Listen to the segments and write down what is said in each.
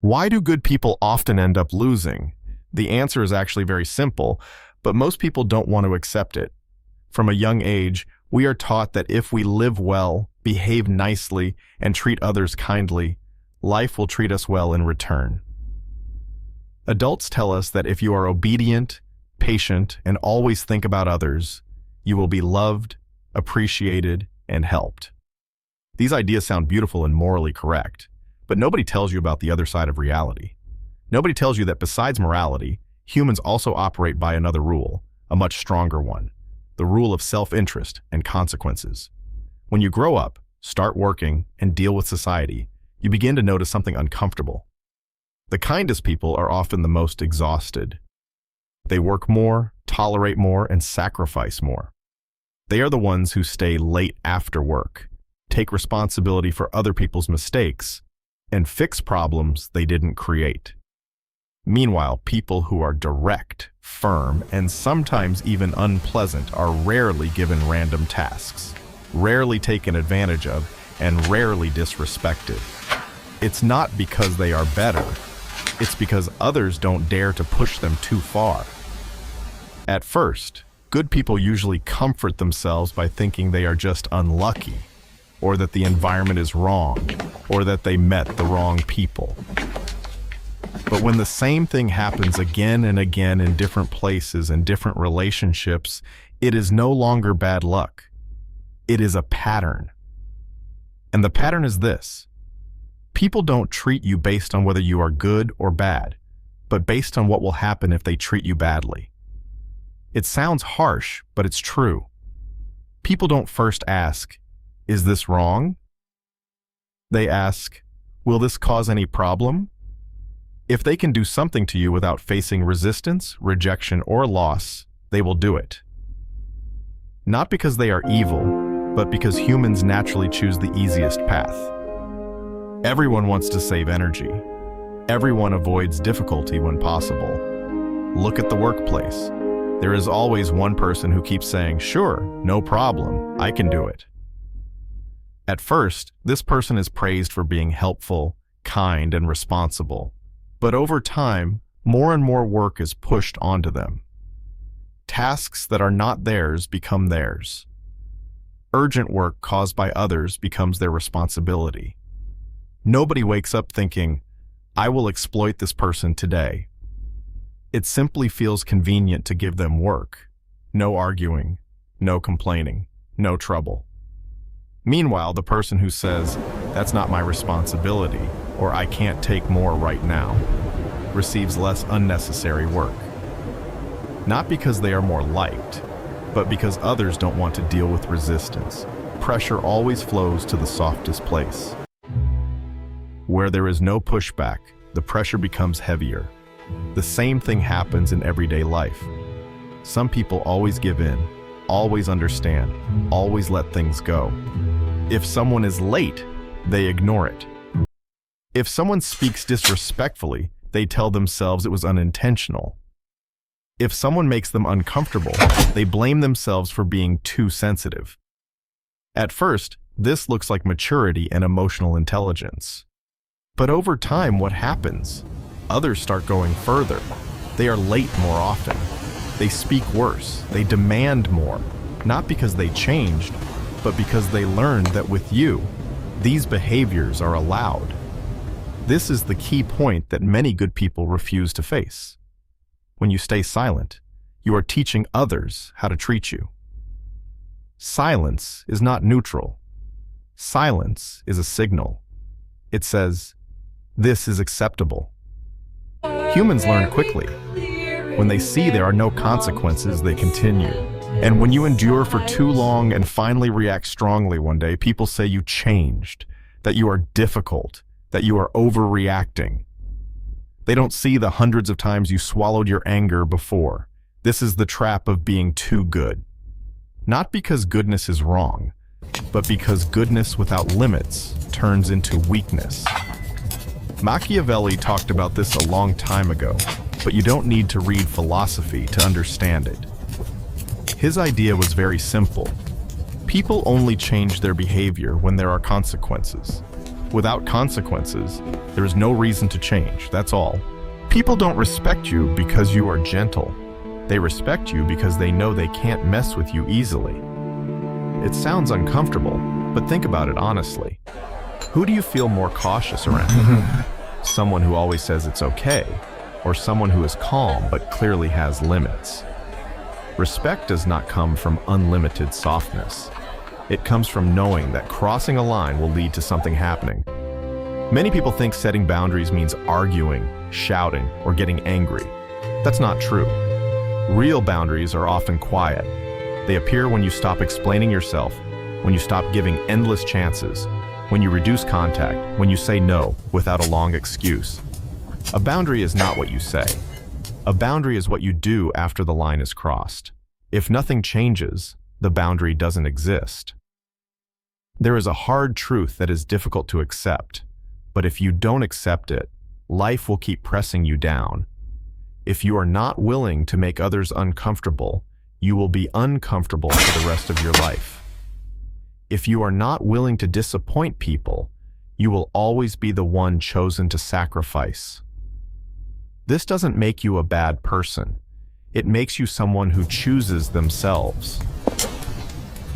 Why do good people often end up losing? The answer is actually very simple, but most people don't want to accept it. From a young age, we are taught that if we live well, behave nicely, and treat others kindly, life will treat us well in return. Adults tell us that if you are obedient, patient, and always think about others, you will be loved, appreciated, and helped. These ideas sound beautiful and morally correct, but nobody tells you about the other side of reality. Nobody tells you that besides morality, humans also operate by another rule, a much stronger one, the rule of self-interest and consequences. When you grow up, start working, and deal with society, you begin to notice something uncomfortable. The kindest people are often the most exhausted. They work more, tolerate more, and sacrifice more. They are the ones who stay late after work, take responsibility for other people's mistakes, and fix problems they didn't create. Meanwhile, people who are direct, firm, and sometimes even unpleasant are rarely given random tasks, rarely taken advantage of, and rarely disrespected. It's not because they are better, it's because others don't dare to push them too far. At first, good people usually comfort themselves by thinking they are just unlucky, or that the environment is wrong, or that they met the wrong people. But when the same thing happens again and again in different places and different relationships, it is no longer bad luck. It is a pattern. And the pattern is this. People don't treat you based on whether you are good or bad, but based on what will happen if they treat you badly. It sounds harsh, but it's true. People don't first ask, "Is this wrong?" They ask, "Will this cause any problem?" If they can do something to you without facing resistance, rejection, or loss, they will do it. Not because they are evil, but because humans naturally choose the easiest path. Everyone wants to save energy. Everyone avoids difficulty when possible. Look at the workplace. There is always one person who keeps saying, "Sure, no problem, I can do it." At first, this person is praised for being helpful, kind, and responsible. But over time, more and more work is pushed onto them. Tasks that are not theirs become theirs. Urgent work caused by others becomes their responsibility. Nobody wakes up thinking, "I will exploit this person today." It simply feels convenient to give them work. No arguing, no complaining, no trouble. Meanwhile, the person who says, "That's not my responsibility," or "I can't take more right now," receives less unnecessary work. Not because they are more liked, but because others don't want to deal with resistance. Pressure always flows to the softest place. Where there is no pushback, the pressure becomes heavier. The same thing happens in everyday life. Some people always give in, always understand, always let things go. If someone is late, they ignore it. If someone speaks disrespectfully, they tell themselves it was unintentional. If someone makes them uncomfortable, they blame themselves for being too sensitive. At first, this looks like maturity and emotional intelligence. But over time, what happens? Others start going further. They are late more often. They speak worse. They demand more, not because they changed, but because they learned that with you, these behaviors are allowed. This is the key point that many good people refuse to face. When you stay silent, you are teaching others how to treat you. Silence is not neutral. Silence is a signal. It says, "This is acceptable." Humans learn quickly. When they see there are no consequences, they continue. And when you endure for too long and finally react strongly one day, people say you changed, that you are difficult, that you are overreacting. They don't see the hundreds of times you swallowed your anger before. This is the trap of being too good. Not because goodness is wrong, but because goodness without limits turns into weakness. Machiavelli talked about this a long time ago, but you don't need to read philosophy to understand it. His idea was very simple. People only change their behavior when there are consequences. without consequences, there is no reason to change, that's all. People don't respect you because you are gentle. They respect you because they know they can't mess with you easily. It sounds uncomfortable, but think about it honestly. Who do you feel more cautious around? Someone who always says it's okay, or someone who is calm but clearly has limits? Respect does not come from unlimited softness. It comes from knowing that crossing a line will lead to something happening. Many people think setting boundaries means arguing, shouting, or getting angry. That's not true. Real boundaries are often quiet. They appear when you stop explaining yourself, when you stop giving endless chances, when you reduce contact, when you say no without a long excuse. A boundary is not what you say. A boundary is what you do after the line is crossed. If nothing changes, the boundary doesn't exist. There is a hard truth that is difficult to accept, but if you don't accept it, life will keep pressing you down. If you are not willing to make others uncomfortable, you will be uncomfortable for the rest of your life. If you are not willing to disappoint people, you will always be the one chosen to sacrifice. This doesn't make you a bad person. It makes you someone who chooses themselves.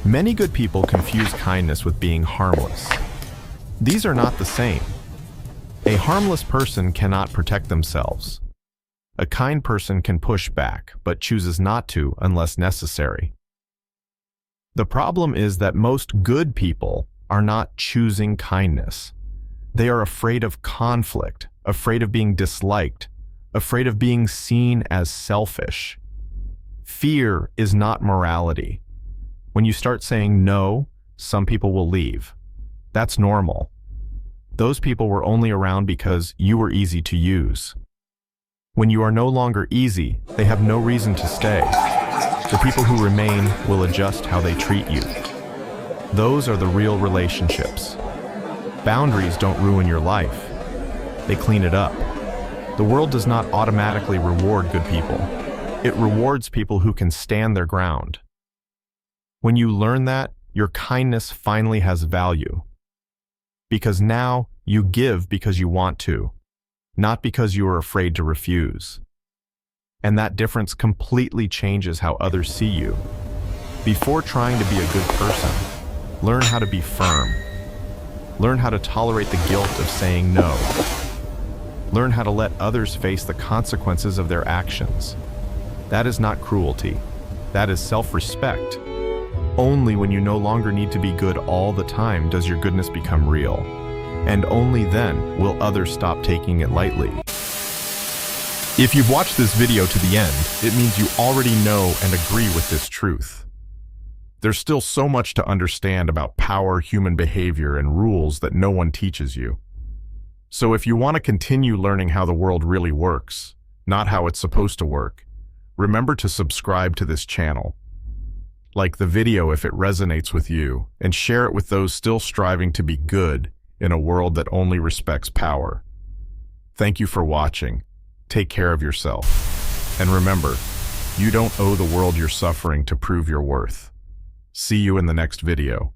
Many good people confuse kindness with being harmless. These are not the same. A harmless person cannot protect themselves. A kind person can push back, but chooses not to unless necessary. The problem is that most good people are not choosing kindness. They are afraid of conflict, afraid of being disliked, afraid of being seen as selfish. Fear is not morality. When you start saying no, some people will leave. That's normal. Those people were only around because you were easy to use. When you are no longer easy, they have no reason to stay. The people who remain will adjust how they treat you. Those are the real relationships. Boundaries don't ruin your life. They clean it up. The world does not automatically reward good people. It rewards people who can stand their ground. When you learn that, your kindness finally has value. Because now you give because you want to, not because you are afraid to refuse. And that difference completely changes how others see you. Before trying to be a good person, learn how to be firm. Learn how to tolerate the guilt of saying no. Learn how to let others face the consequences of their actions. That is not cruelty. That is self-respect. Only when you no longer need to be good all the time does your goodness become real. And only then will others stop taking it lightly. If you've watched this video to the end, it means you already know and agree with this truth. There's still so much to understand about power, human behavior, and rules that no one teaches you. So if you want to continue learning how the world really works, not how it's supposed to work, remember to subscribe to this channel. Like the video if it resonates with you, and share it with those still striving to be good in a world that only respects power. Thank you for watching. Take care of yourself. And remember, you don't owe the world your suffering to prove your worth. See you in the next video.